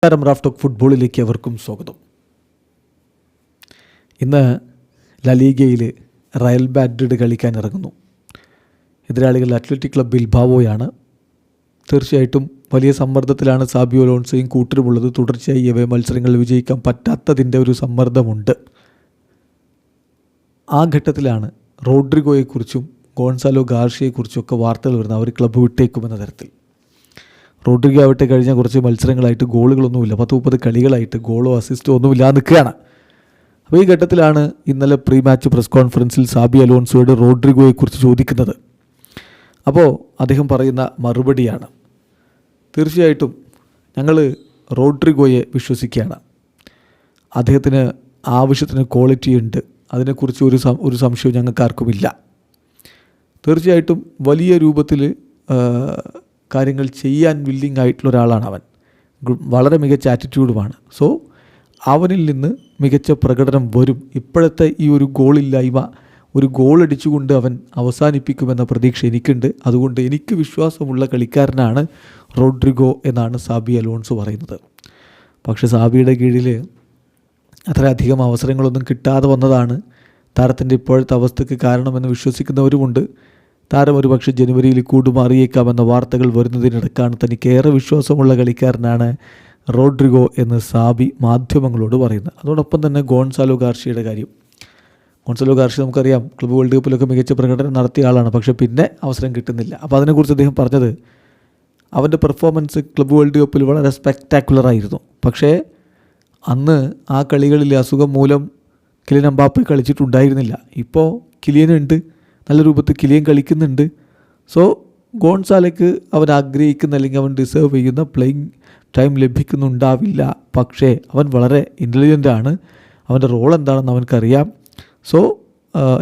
Raf talk ഫുട്ബോളിലേക്ക് അവർക്കും സ്വാഗതം. ഇന്ന് ലലീഗയിൽ റയൽ മാഡ്രിഡ് കളിക്കാൻ ഇറങ്ങുന്നു. എതിരാളികൾ അത്ലറ്റിക് ക്ലബ് ബിൽബാവോയാണ്. തീർച്ചയായിട്ടും വലിയ സമ്മർദ്ദത്തിലാണ് സാബി അലോൺസോയും കൂട്ടരുമുള്ളത്. തുടർച്ചയായി ഇവ മത്സരങ്ങളിൽ വിജയിക്കാൻ പറ്റാത്തതിൻ്റെ ഒരു സമ്മർദ്ദമുണ്ട്. ആ ഘട്ടത്തിലാണ് റോഡ്രിഗോയെക്കുറിച്ചും ഗോൺസാലോ ഗാർഷ്യയെക്കുറിച്ചൊക്കെ വാർത്തകൾ വരുന്നത്. അവർ ക്ലബ്ബ് വിട്ടേക്കുമെന്ന തരത്തിൽ. റോഡ്രിഗോ ആവട്ടെ കഴിഞ്ഞ കുറച്ച് മത്സരങ്ങളായിട്ട് ഗോളുകളൊന്നുമില്ല, 10-30 കളികളായിട്ട് ഗോളോ അസിസ്റ്റോ ഒന്നുമില്ലാതെ നിൽക്കുകയാണ്. അപ്പോൾ ഈ ഘട്ടത്തിലാണ് ഇന്നലെ പ്രീ മാച്ച് പ്രസ് കോൺഫറൻസിൽ സാബി അലോൺസോയോട് റോഡ്രിഗോയെക്കുറിച്ച് ചോദിക്കുന്നത്. അപ്പോൾ അദ്ദേഹം പറയുന്ന മറുപടിയാണ്, തീർച്ചയായിട്ടും ഞങ്ങൾ റോഡ്രിഗോയെ വിശ്വസിക്കുകയാണ്. അദ്ദേഹത്തിന് ആവശ്യത്തിന് ക്വാളിറ്റി ഉണ്ട്, അതിനെക്കുറിച്ച് ഒരു സംശയവും ഞങ്ങൾക്ക് ആർക്കുമില്ല. തീർച്ചയായിട്ടും വലിയ രൂപത്തിൽ കാര്യങ്ങൾ ചെയ്യാൻ വില്ലിങ് ആയിട്ടുള്ള ഒരാളാണ് അവൻ. വളരെ മികച്ച ആറ്റിറ്റ്യൂഡുമാണ്. സോ അവനിൽ നിന്ന് മികച്ച പ്രകടനം വരും. ഇപ്പോഴത്തെ ഈ ഒരു ഗോളില്ലായ്മ ഒരു ഗോളടിച്ചുകൊണ്ട് അവൻ അവസാനിപ്പിക്കുമെന്ന പ്രതീക്ഷ എനിക്കുണ്ട്. അതുകൊണ്ട് എനിക്ക് വിശ്വാസമുള്ള കളിക്കാരനാണ് റോഡ്രിഗോ എന്നാണ് സാബി അലോൺസോ പറയുന്നത്. പക്ഷേ സാബിയുടെ കീഴിൽ അത്രയധികം അവസരങ്ങളൊന്നും കിട്ടാതെ വന്നതാണ് താരത്തിൻ്റെ ഇപ്പോഴത്തെ അവസ്ഥയ്ക്ക് കാരണമെന്ന് വിശ്വസിക്കുന്നവരുമുണ്ട്. താരം ഒരു പക്ഷേ ജനുവരിയിൽ കൂടുമാറിയേക്കാമെന്ന വാർത്തകൾ വരുന്നതിനിടക്കാണ് തനിക്കേറെ വിശ്വാസമുള്ള കളിക്കാരനാണ് റോഡ്രിഗോ എന്ന് സാബി മാധ്യമങ്ങളോട് പറയുന്നത്. അതോടൊപ്പം തന്നെ ഗോൺസാലോ ഗാർഷ്യയുടെ കാര്യം. ഗോൺസാലോ ഗാർഷ്യ നമുക്കറിയാം, ക്ലബ്ബ് വേൾഡ് കപ്പിലൊക്കെ മികച്ച പ്രകടനം നടത്തിയ ആളാണ്. പക്ഷേ പിന്നെ അവസരം കിട്ടുന്നില്ല. അപ്പോൾ അതിനെക്കുറിച്ച് അദ്ദേഹം പറഞ്ഞത്, അവൻ്റെ പെർഫോമൻസ് ക്ലബ്ബ് വേൾഡ് കപ്പിൽ വളരെ സ്പെക്ടാക്കുലറായിരുന്നു. പക്ഷേ അന്ന് ആ കളികളിൽ അസുഖം മൂലം കിലിയൻ എംബാപ്പെ കളിച്ചിട്ടുണ്ടായിരുന്നില്ല. ഇപ്പോൾ കിലിയനുണ്ട്, നല്ല രൂപത്തിൽ കിലിയൻ കളിക്കുന്നുണ്ട്. സോ ഗോൺസാലയ്ക്ക് അവൻ ആഗ്രഹിക്കുന്ന അല്ലെങ്കിൽ അവൻ ഡിസേർവ് ചെയ്യുന്ന പ്ലേയിങ് ടൈം ലഭിക്കുന്നുണ്ടാവില്ല. പക്ഷേ അവൻ വളരെ ഇൻ്റലിജൻ്റാണ്. അവൻ്റെ റോൾ എന്താണെന്ന് അവൻക്കറിയാം. സോ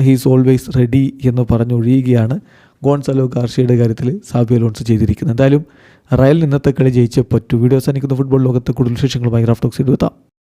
ഹീസ് ഓൾവേസ് റെഡി എന്ന് പറഞ്ഞൊഴിയുകയാണ് ഗോൺസാലോ ഗാർഷ്യയുടെ കാര്യത്തിൽ സാബി അലോൺസോ ചെയ്തിരിക്കുന്നത്. എന്തായാലും റയൽ ഇന്നത്തെ കളി ജയിച്ചേ പറ്റൂ. വീഡിയോ അവസാനിക്കുന്ന ഫുട്ബോൾ ലോകത്തെ കൂടുതൽ വിശേഷങ്ങളുമായി റാഫ് ടോക്സ് എത്താം.